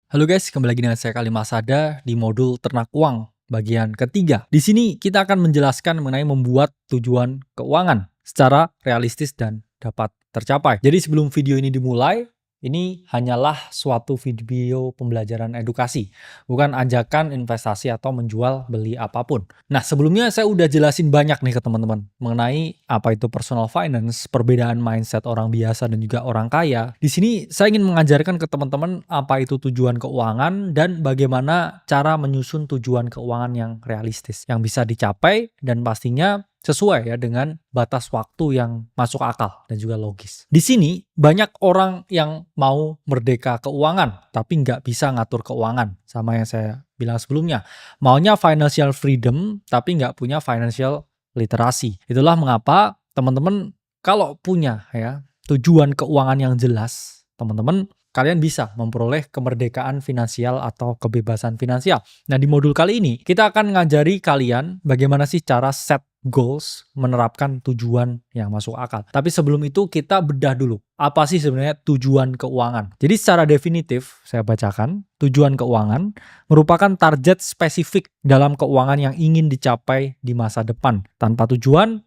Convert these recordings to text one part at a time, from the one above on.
Halo guys, kembali lagi dengan saya Kali Masada di modul ternak uang bagian ketiga. Di sini kita akan menjelaskan mengenai membuat tujuan keuangan secara realistis dan dapat tercapai. Jadi sebelum video ini dimulai, ini hanyalah suatu video pembelajaran edukasi, bukan ajakan investasi atau menjual beli apapun. Nah, sebelumnya saya udah jelasin banyak nih ke teman-teman mengenai apa itu personal finance, perbedaan mindset orang biasa dan juga orang kaya. Di sini saya ingin mengajarkan ke teman-teman apa itu tujuan keuangan dan bagaimana cara menyusun tujuan keuangan yang realistis, yang bisa dicapai dan pastinya sesuai ya dengan batas waktu yang masuk akal dan juga logis. Di sini banyak orang yang mau merdeka keuangan tapi nggak bisa ngatur keuangan, sama yang saya bilang sebelumnya. Maunya financial freedom tapi nggak punya financial literasi. Itulah mengapa teman-teman kalau punya ya tujuan keuangan yang jelas, teman-teman kalian bisa memperoleh kemerdekaan finansial atau kebebasan finansial. Nah, di modul kali ini kita akan ngajari kalian bagaimana sih cara set goals, menerapkan tujuan yang masuk akal. Tapi sebelum itu kita bedah dulu. Apa sih sebenarnya tujuan keuangan? Jadi secara definitif saya bacakan, tujuan keuangan merupakan target spesifik dalam keuangan yang ingin dicapai di masa depan. Tanpa tujuan,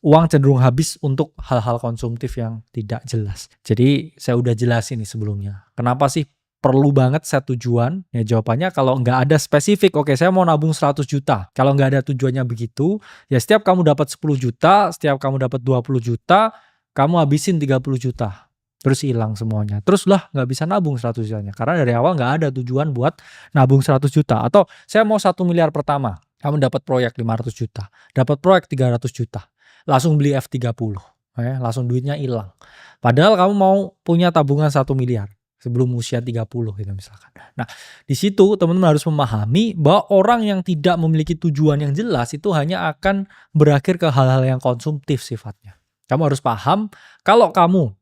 uang cenderung habis untuk hal-hal konsumtif yang tidak jelas. Jadi saya udah jelasin nih sebelumnya. Kenapa sih perlu banget set tujuan? Ya jawabannya kalau nggak ada spesifik, oke saya mau nabung 100 juta. Kalau nggak ada tujuannya begitu, ya setiap kamu dapat 10 juta, setiap kamu dapat 20 juta, kamu habisin 30 juta. Terus hilang semuanya. Terus lah nggak bisa nabung 100 jutanya. Karena dari awal nggak ada tujuan buat nabung 100 juta. Atau saya mau 1 miliar pertama. Kamu dapat proyek 500 juta. Dapat proyek 300 juta. Langsung beli F30, ya, langsung duitnya hilang. Padahal kamu mau punya tabungan 1 miliar sebelum usia 30 gitu misalkan. Nah, di situ teman-teman harus memahami bahwa orang yang tidak memiliki tujuan yang jelas itu hanya akan berakhir ke hal-hal yang konsumtif sifatnya. Kamu harus paham kalau kamu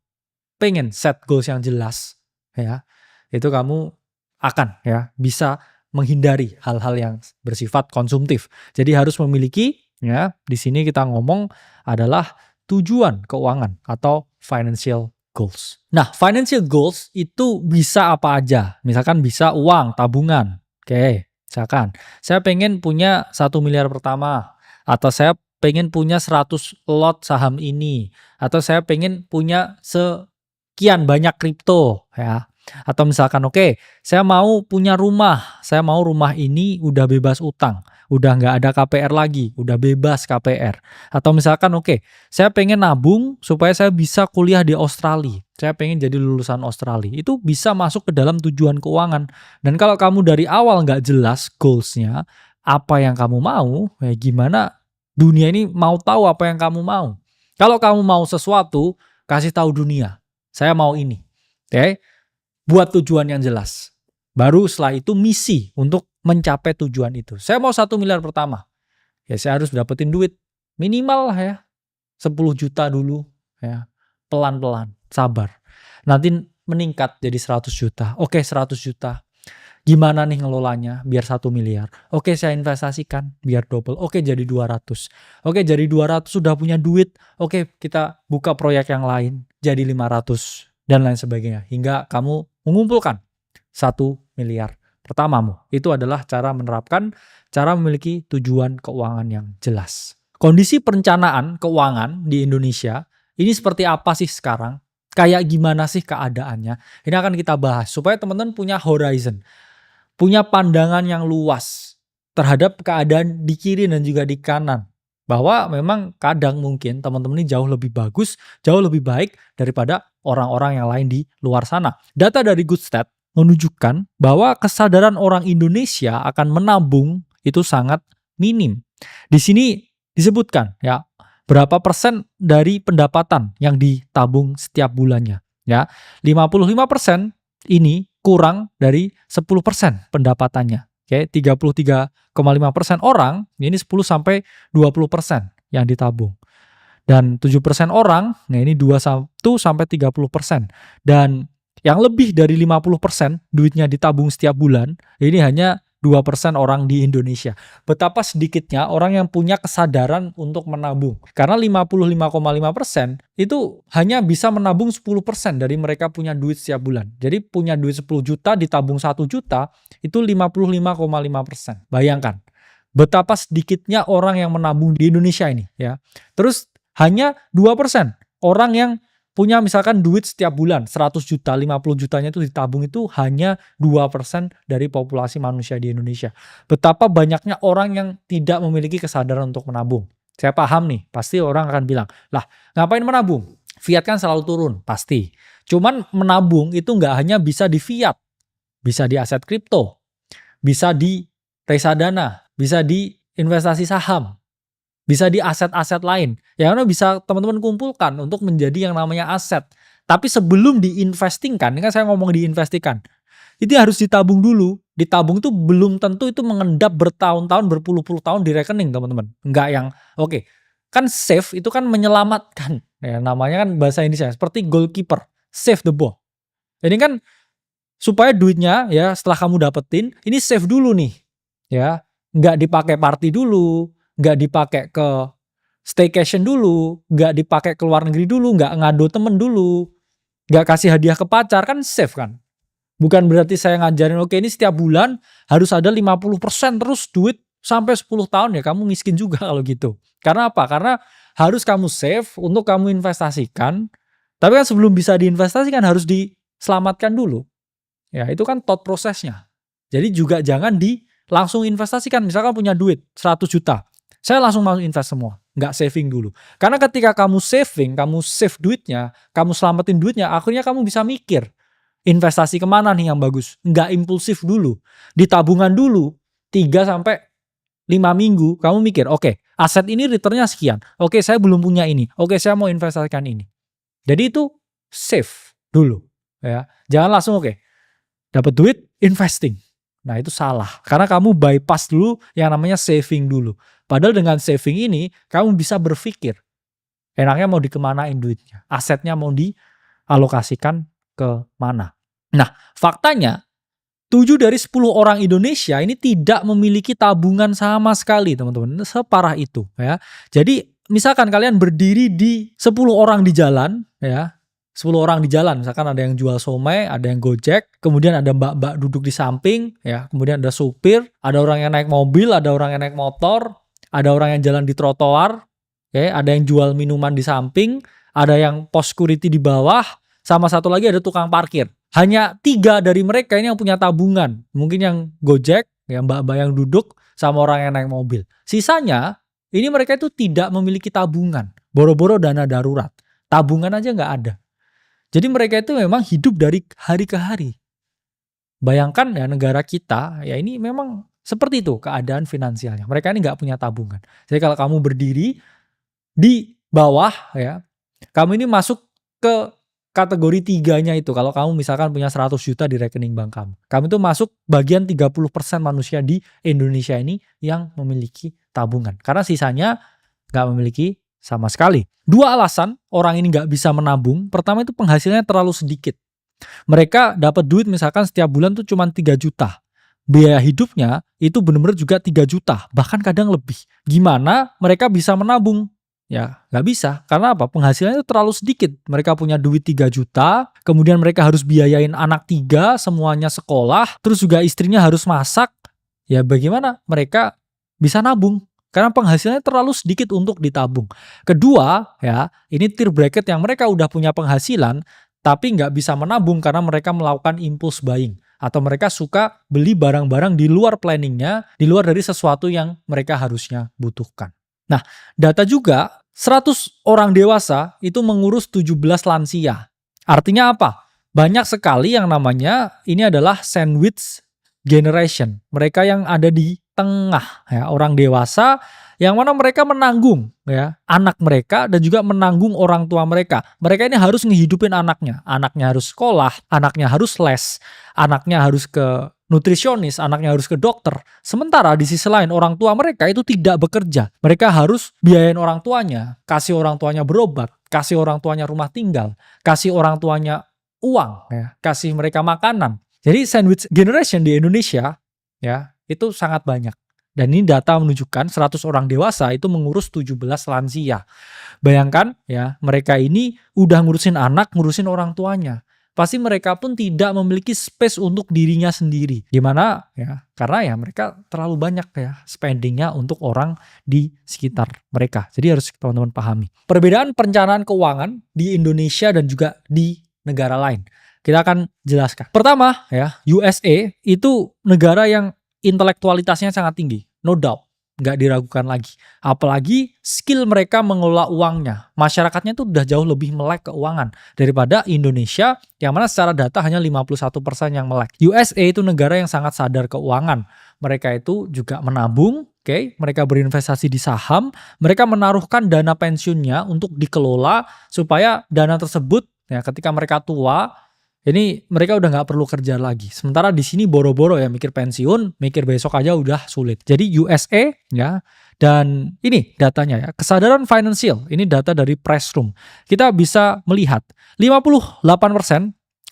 pengen set goals yang jelas, ya, itu kamu akan ya bisa menghindari hal-hal yang bersifat konsumtif. Jadi harus memiliki ya, di sini kita ngomong adalah tujuan keuangan atau financial goals. Nah, financial goals itu bisa apa aja. Misalkan bisa uang, tabungan. Oke, misalkan saya pengen punya 1 miliar pertama, atau saya pengen punya 100 lot saham ini, atau saya pengen punya sekian banyak kripto ya. Atau misalkan oke, saya mau punya rumah. Saya mau rumah ini udah bebas utang. Udah nggak ada KPR lagi. Udah bebas KPR. Atau misalkan oke, saya pengen nabung supaya saya bisa kuliah di Australia. Saya pengen jadi lulusan Australia. Itu bisa masuk ke dalam tujuan keuangan. Dan kalau kamu dari awal nggak jelas goals-nya, apa yang kamu mau, ya gimana dunia ini mau tahu apa yang kamu mau. Kalau kamu mau sesuatu, kasih tahu dunia. Saya mau ini. Oke? Buat tujuan yang jelas. Baru setelah itu misi untuk mencapai tujuan itu. Saya mau 1 miliar pertama. Ya saya harus dapetin duit. Minimal lah ya. 10 juta dulu. Ya. Pelan-pelan. Sabar. Nanti meningkat jadi 100 juta. Oke 100 juta. Gimana nih ngelolanya biar 1 miliar. Oke saya investasikan biar double. Oke jadi 200. Oke jadi 200 sudah punya duit. Oke kita buka proyek yang lain. Jadi 500. Dan lain sebagainya. Hingga kamu mengumpulkan 1 miliar pertamamu. Itu adalah cara menerapkan, cara memiliki tujuan keuangan yang jelas. Kondisi perencanaan keuangan di Indonesia, ini seperti apa sih sekarang? Kayak gimana sih keadaannya? Ini akan kita bahas, supaya teman-teman punya horizon, punya pandangan yang luas terhadap keadaan di kiri dan juga di kanan. Bahwa memang kadang mungkin teman-teman ini jauh lebih bagus, jauh lebih baik daripada orang-orang yang lain di luar sana. Data dari Goodstat menunjukkan bahwa kesadaran orang Indonesia akan menabung itu sangat minim. Di sini disebutkan ya berapa persen dari pendapatan yang ditabung setiap bulannya. Ya, 55% ini kurang dari 10% pendapatannya. Oke, 33,5% orang, ini 10-20% yang ditabung. Dan 7% orang, nah ini 21-30%. Dan yang lebih dari 50% duitnya ditabung setiap bulan, ini hanya 2% orang di Indonesia. Betapa sedikitnya orang yang punya kesadaran untuk menabung. Karena 55,5% itu hanya bisa menabung 10% dari mereka punya duit setiap bulan. Jadi punya duit 10 juta ditabung 1 juta itu 55,5%. Bayangkan betapa sedikitnya orang yang menabung di Indonesia ini ya. Terus hanya 2% orang yang punya misalkan duit setiap bulan 100 juta, 50 jutanya itu ditabung, itu hanya 2% dari populasi manusia di Indonesia. Betapa banyaknya orang yang tidak memiliki kesadaran untuk menabung. Saya paham nih, pasti orang akan bilang, lah ngapain menabung? Fiat kan selalu turun, pasti. Cuman menabung itu nggak hanya bisa di fiat, bisa di aset kripto, bisa di reksadana, bisa di investasi saham, bisa di aset-aset lain. Yang mana bisa teman-teman kumpulkan untuk menjadi yang namanya aset. Tapi sebelum diinvestingkan, ini kan saya ngomong diinvestikan, itu harus ditabung dulu. Ditabung itu belum tentu itu mengendap bertahun-tahun, berpuluh-puluh tahun di rekening, teman-teman. Enggak yang, oke. Kan save itu kan menyelamatkan. Ya, namanya kan bahasa Indonesia, seperti goalkeeper. Save the ball. Ini kan supaya duitnya ya setelah kamu dapetin, ini save dulu nih. Ya, nggak dipakai party dulu, nggak dipakai ke staycation dulu, nggak dipakai ke luar negeri dulu, nggak ngado temen dulu, nggak kasih hadiah ke pacar, kan save kan. Bukan berarti saya ngajarin, oke ini setiap bulan harus ada 50% terus duit sampai 10 tahun, ya kamu miskin juga kalau gitu. Karena apa? Karena harus kamu save untuk kamu investasikan, tapi kan sebelum bisa diinvestasikan harus diselamatkan dulu. Ya itu kan thought prosesnya. Jadi juga jangan langsung investasikan. Misalkan punya duit 100 juta. Saya langsung mau invest semua, nggak saving dulu. Karena ketika kamu saving, kamu save duitnya, kamu selamatin duitnya, akhirnya kamu bisa mikir, investasi kemana nih yang bagus. Nggak impulsif dulu. Di tabungan dulu, 3-5 minggu, kamu mikir, oke, aset ini returnnya sekian. Oke, saya belum punya ini. Oke, saya mau investasikan ini. Jadi itu save dulu. Ya. Jangan langsung, oke, dapat duit, investing. Nah itu salah, karena kamu bypass dulu yang namanya saving dulu. Padahal dengan saving ini, kamu bisa berpikir, enaknya mau dikemanain duitnya, asetnya mau dialokasikan ke mana. Nah faktanya, 7 dari 10 orang Indonesia ini tidak memiliki tabungan sama sekali, teman-teman. Separah itu ya. Jadi misalkan kalian berdiri di 10 orang di jalan ya, 10 orang di jalan, misalkan ada yang jual somai, ada yang gojek, kemudian ada mbak-mbak duduk di samping, ya, kemudian ada supir, ada orang yang naik mobil, ada orang yang naik motor, ada orang yang jalan di trotoar, ya, ada yang jual minuman di samping, ada yang pos security di bawah, sama satu lagi ada tukang parkir. Hanya 3 dari mereka ini yang punya tabungan. Mungkin yang gojek, ya, mbak-mbak yang duduk, sama orang yang naik mobil. Sisanya, ini mereka itu tidak memiliki tabungan. Boro-boro dana darurat. Tabungan aja nggak ada. Jadi mereka itu memang hidup dari hari ke hari. Bayangkan ya negara kita, ya ini memang seperti itu keadaan finansialnya. Mereka ini nggak punya tabungan. Jadi kalau kamu berdiri di bawah ya, kamu ini masuk ke kategori 3-nya itu. Kalau kamu misalkan punya 100 juta di rekening bank kamu. Kamu itu masuk bagian 30% manusia di Indonesia ini yang memiliki tabungan. Karena sisanya nggak memiliki sama sekali. 2 alasan orang ini nggak bisa menabung. Pertama itu penghasilannya terlalu sedikit. Mereka dapat duit misalkan setiap bulan tuh cuma 3 juta. Biaya hidupnya itu benar-benar juga 3 juta. Bahkan kadang lebih. Gimana mereka bisa menabung? Ya nggak bisa. Karena apa? Penghasilannya itu terlalu sedikit. Mereka punya duit 3 juta. Kemudian mereka harus biayain anak 3. Semuanya sekolah. Terus juga istrinya harus masak. Ya bagaimana mereka bisa nabung? Karena penghasilannya terlalu sedikit untuk ditabung. Kedua, ya ini tier bracket yang mereka udah punya penghasilan, tapi nggak bisa menabung karena mereka melakukan impulse buying. Atau mereka suka beli barang-barang di luar planningnya, di luar dari sesuatu yang mereka harusnya butuhkan. Nah, data juga 100 orang dewasa itu mengurus 17 lansia. Artinya apa? Banyak sekali yang namanya ini adalah sandwich generation. Mereka yang ada di tengah ya, orang dewasa yang mana mereka menanggung ya anak mereka dan juga menanggung orang tua mereka. Mereka ini harus ngehidupin anaknya. Anaknya harus sekolah, anaknya harus les, anaknya harus ke nutrisionis, anaknya harus ke dokter. Sementara di sisi lain orang tua mereka itu tidak bekerja. Mereka harus biayain orang tuanya, kasih orang tuanya berobat, kasih orang tuanya rumah tinggal, kasih orang tuanya uang ya, kasih mereka makanan. Jadi sandwich generation di Indonesia ya, itu sangat banyak. Dan ini data menunjukkan 100 orang dewasa itu mengurus 17 lansia. Bayangkan ya, mereka ini udah ngurusin anak, ngurusin orang tuanya. Pasti mereka pun tidak memiliki space untuk dirinya sendiri. Gimana ya? Karena ya mereka terlalu banyak ya spendingnya untuk orang di sekitar mereka. Jadi harus teman-teman pahami. Perbedaan perencanaan keuangan di Indonesia dan juga di negara lain. Kita akan jelaskan. Pertama ya, USA itu negara yang intelektualitasnya sangat tinggi. No doubt. Nggak diragukan lagi. Apalagi skill mereka mengelola uangnya. Masyarakatnya itu udah jauh lebih melek keuangan daripada Indonesia yang mana secara data hanya 51% yang melek. USA itu negara yang sangat sadar keuangan. Mereka itu juga menabung, oke? Mereka berinvestasi di saham, mereka menaruhkan dana pensiunnya untuk dikelola supaya dana tersebut ya ketika mereka tua ini mereka udah nggak perlu kerja lagi. Sementara di sini boro-boro ya mikir pensiun, mikir besok aja udah sulit. Jadi USA ya, dan ini datanya ya, kesadaran finansial. Ini data dari Pressroom. Kita bisa melihat 58%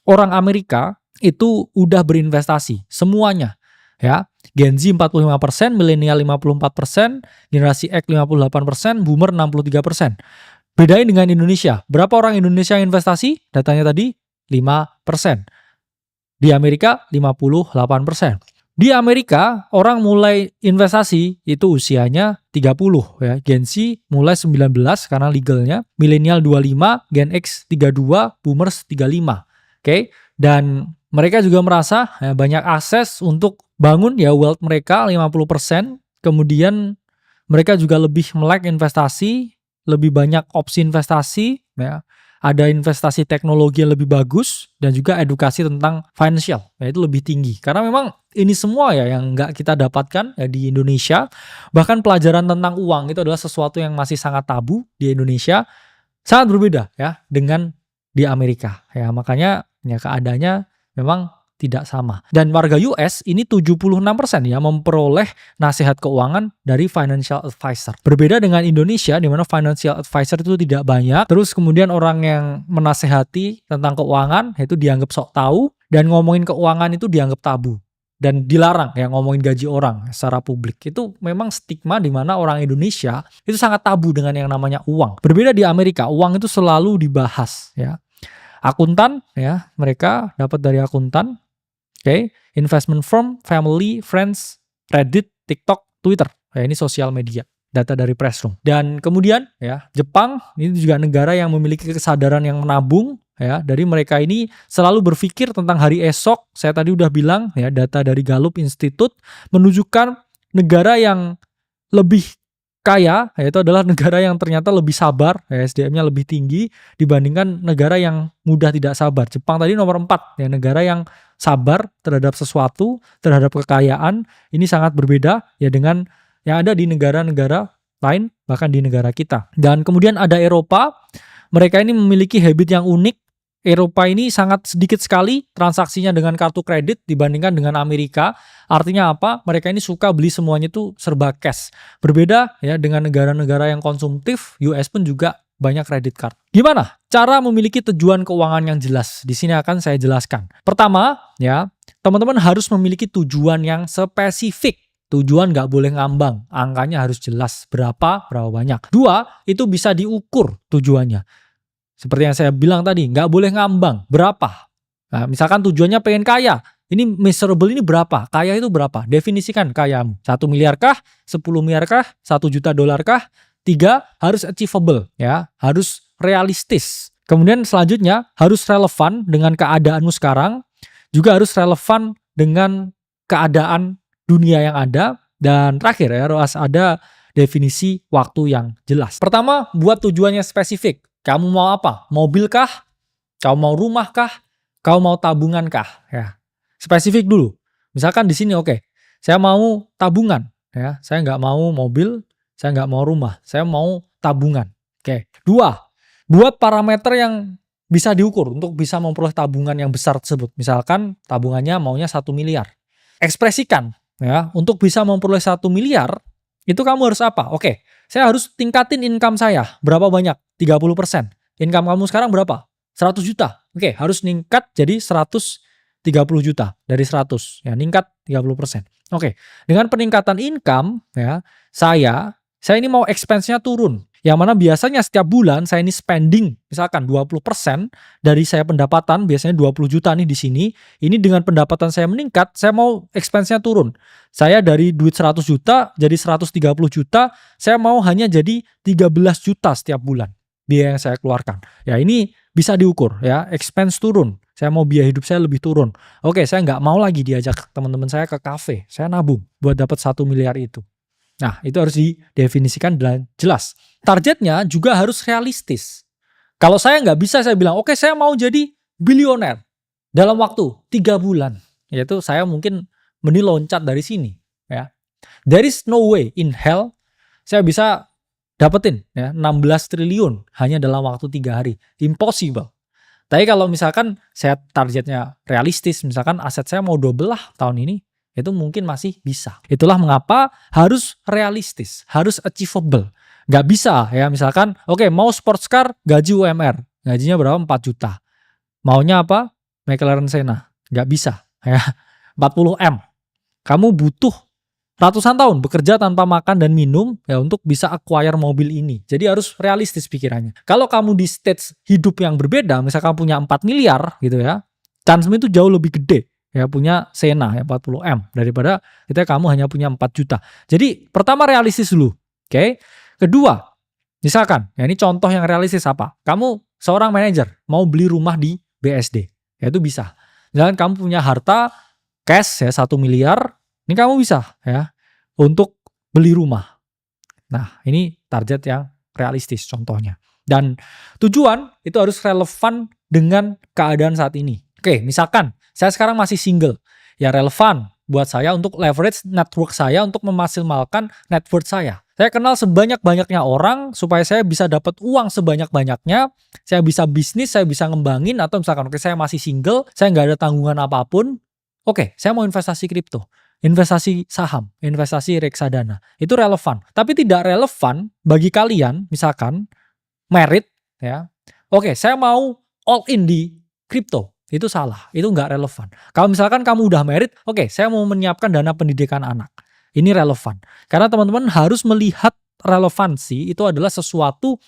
orang Amerika itu udah berinvestasi semuanya. Ya, Gen Z 45%, milenial 54%, generasi X 58%, boomer 63%. Bedain dengan Indonesia. Berapa orang Indonesia yang investasi? Datanya tadi 5%. Di Amerika 58%. Di Amerika orang mulai investasi itu usianya 30 ya. Gen Z mulai 19 karena legalnya, milenial 25, Gen X 32, boomers 35. Oke. Dan mereka juga merasa ya, banyak akses untuk bangun ya wealth mereka 50%. Kemudian mereka juga lebih melek investasi, lebih banyak opsi investasi ya. Ada investasi teknologi yang lebih bagus dan juga edukasi tentang financial, yaitu lebih tinggi. Karena memang ini semua ya yang nggak kita dapatkan ya di Indonesia. Bahkan pelajaran tentang uang itu adalah sesuatu yang masih sangat tabu di Indonesia, sangat berbeda ya dengan di Amerika. Ya makanya ya keadaannya memang tidak sama. Dan warga US ini 76% ya memperoleh nasihat keuangan dari financial advisor. Berbeda dengan Indonesia di mana financial advisor itu tidak banyak. Terus kemudian orang yang menasehati tentang keuangan itu dianggap sok tahu dan ngomongin keuangan itu dianggap tabu. Dan dilarang ya ngomongin gaji orang secara publik. Itu memang stigma di mana orang Indonesia itu sangat tabu dengan yang namanya uang. Berbeda di Amerika, uang itu selalu dibahas ya. Akuntan ya, mereka dapat dari akuntan. Oke, investment firm, family, friends, Reddit, TikTok, Twitter. Ya, ini sosial media. Data dari Pressroom. Dan kemudian ya, Jepang ini juga negara yang memiliki kesadaran yang menabung ya. Dari mereka ini selalu berpikir tentang hari esok. Saya tadi udah bilang ya, data dari Gallup Institute menunjukkan negara yang lebih kaya, yaitu adalah negara yang ternyata lebih sabar, ya, SDM-nya lebih tinggi dibandingkan negara yang mudah tidak sabar. Jepang tadi nomor 4, ya, negara yang sabar terhadap sesuatu, terhadap kekayaan, ini sangat berbeda ya dengan yang ada di negara-negara lain, bahkan di negara kita. Dan kemudian ada Eropa, mereka ini memiliki habit yang unik. Eropa ini sangat sedikit sekali transaksinya dengan kartu kredit dibandingkan dengan Amerika. Artinya apa? Mereka ini suka beli semuanya itu serba cash. Berbeda ya dengan negara-negara yang konsumtif, US pun juga banyak kredit card. Gimana cara memiliki tujuan keuangan yang jelas? Di sini akan saya jelaskan. Pertama, ya, teman-teman harus memiliki tujuan yang spesifik. Tujuan nggak boleh ngambang, angkanya harus jelas berapa banyak. 2, itu bisa diukur tujuannya. Seperti yang saya bilang tadi, nggak boleh ngambang. Berapa? Nah, misalkan tujuannya pengen kaya. Ini miserable ini berapa? Kaya itu berapa? Definisikan kayamu. 1 miliar kah? 10 miliar kah? 1 juta dolar kah? 3, harus achievable. Ya, harus realistis. Kemudian selanjutnya, harus relevan dengan keadaanmu sekarang. Juga harus relevan dengan keadaan dunia yang ada. Dan terakhir ya, harus ada definisi waktu yang jelas. Pertama, buat tujuannya spesifik. Kamu mau apa? Mobil kah? Kamu mau rumah kah? Kamu mau tabungan kah? Ya, spesifik dulu. Misalkan di sini oke, saya mau tabungan. Ya, saya nggak mau mobil, saya nggak mau rumah, saya mau tabungan. Oke. 2, buat parameter yang bisa diukur untuk bisa memperoleh tabungan yang besar tersebut. Misalkan tabungannya maunya 1 miliar. Ekspresikan ya, untuk bisa memperoleh 1 miliar itu kamu harus apa? Oke, saya harus tingkatin income saya. Berapa banyak? 30%. Income kamu sekarang berapa? 100 juta. Oke, harus ningkat jadi 100 30 juta dari 100 ya, meningkat 30%. Oke, dengan peningkatan income ya, saya ini mau expense-nya turun. Yang mana biasanya setiap bulan saya ini spending misalkan 20% dari saya pendapatan, biasanya 20 juta nih di sini. Ini dengan pendapatan saya meningkat, saya mau expense-nya turun. Saya dari duit 100 juta jadi 130 juta, saya mau hanya jadi 13 juta setiap bulan biaya yang saya keluarkan. Ya ini bisa diukur ya, expense turun. Saya mau biaya hidup saya lebih turun. Oke, saya nggak mau lagi diajak teman-teman saya ke kafe. Saya nabung buat dapat 1 miliar itu. Nah, itu harus didefinisikan dan jelas. Targetnya juga harus realistis. Kalau saya nggak bisa, saya bilang, oke, saya mau jadi bilioner dalam waktu 3 bulan. Yaitu saya mungkin mending loncat dari sini. Ya. There is no way in hell saya bisa dapetin ya, 16 triliun hanya dalam waktu 3 hari. Impossible. Tapi kalau misalkan saya targetnya realistis, misalkan aset saya mau double lah tahun ini, itu mungkin masih bisa. Itulah mengapa harus realistis, harus achievable. Nggak bisa ya, misalkan oke, mau sports car gaji UMR, gajinya berapa? 4 juta. Maunya apa? McLaren Senna. Nggak bisa ya. 40 M. Kamu butuh ratusan tahun bekerja tanpa makan dan minum ya untuk bisa acquire mobil ini. Jadi harus realistis pikirannya. Kalau kamu di stage hidup yang berbeda, misalkan punya 4 miliar gitu ya, chance-mu itu jauh lebih gede ya punya Senna ya 40 M daripada ketika kamu hanya punya 4 juta. Jadi pertama realistis dulu. Oke. Kedua, misalkan ya ini contoh yang realistis apa? Kamu seorang manajer mau beli rumah di BSD. Ya itu bisa. Misalkan kamu punya harta cash ya 1 miliar, ini kamu bisa ya untuk beli rumah. Nah, ini target yang realistis contohnya. Dan tujuan itu harus relevan dengan keadaan saat ini. Oke, misalkan saya sekarang masih single. Ya relevan buat saya untuk leverage network saya untuk memaksimalkan net worth saya. Saya kenal sebanyak-banyaknya orang supaya saya bisa dapat uang sebanyak-banyaknya. Saya bisa bisnis, saya bisa ngembangin. Atau misalkan oke, saya masih single, saya nggak ada tanggungan apapun. Oke, saya mau investasi kripto. Investasi saham, investasi reksadana. Itu relevan. Tapi tidak relevan bagi kalian, misalkan, married, ya. Oke, saya mau all in di kripto. Itu salah, itu nggak relevan. Kalau misalkan kamu udah married, oke, saya mau menyiapkan dana pendidikan anak. Ini relevan. Karena teman-teman harus melihat relevansi itu adalah sesuatu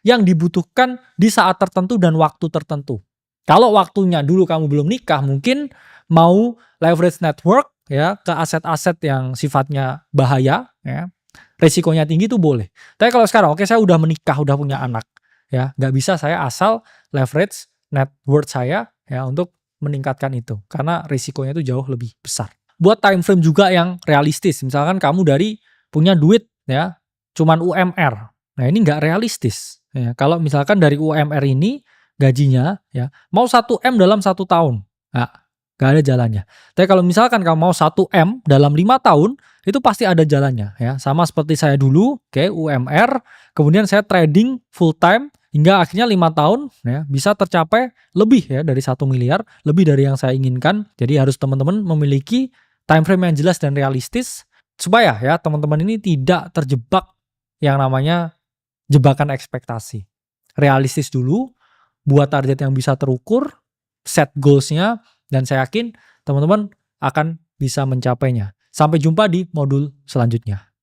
yang dibutuhkan di saat tertentu dan waktu tertentu. Kalau waktunya dulu kamu belum nikah, mungkin mau leverage network, ya ke aset-aset yang sifatnya bahaya, ya resikonya tinggi itu boleh. Tapi kalau sekarang, oke saya udah menikah, udah punya anak, ya nggak bisa saya asal leverage net worth saya ya untuk meningkatkan itu, karena risikonya itu jauh lebih besar. Buat time frame juga yang realistis, misalkan kamu dari punya duit ya cuman UMR, nah ini nggak realistis. Ya, kalau misalkan dari UMR ini gajinya ya mau 1 M dalam 1 tahun, nah, gak ada jalannya. Tapi kalau misalkan kamu mau 1 M dalam 5 tahun, itu pasti ada jalannya ya. Sama seperti saya dulu, oke, UMR, kemudian saya trading full time hingga akhirnya 5 tahun ya bisa tercapai lebih ya dari 1 miliar, lebih dari yang saya inginkan. Jadi harus teman-teman memiliki time frame yang jelas dan realistis supaya ya teman-teman ini tidak terjebak yang namanya jebakan ekspektasi. Realistis dulu, buat target yang bisa terukur, set goals-nya, dan saya yakin teman-teman akan bisa mencapainya. Sampai jumpa di modul selanjutnya.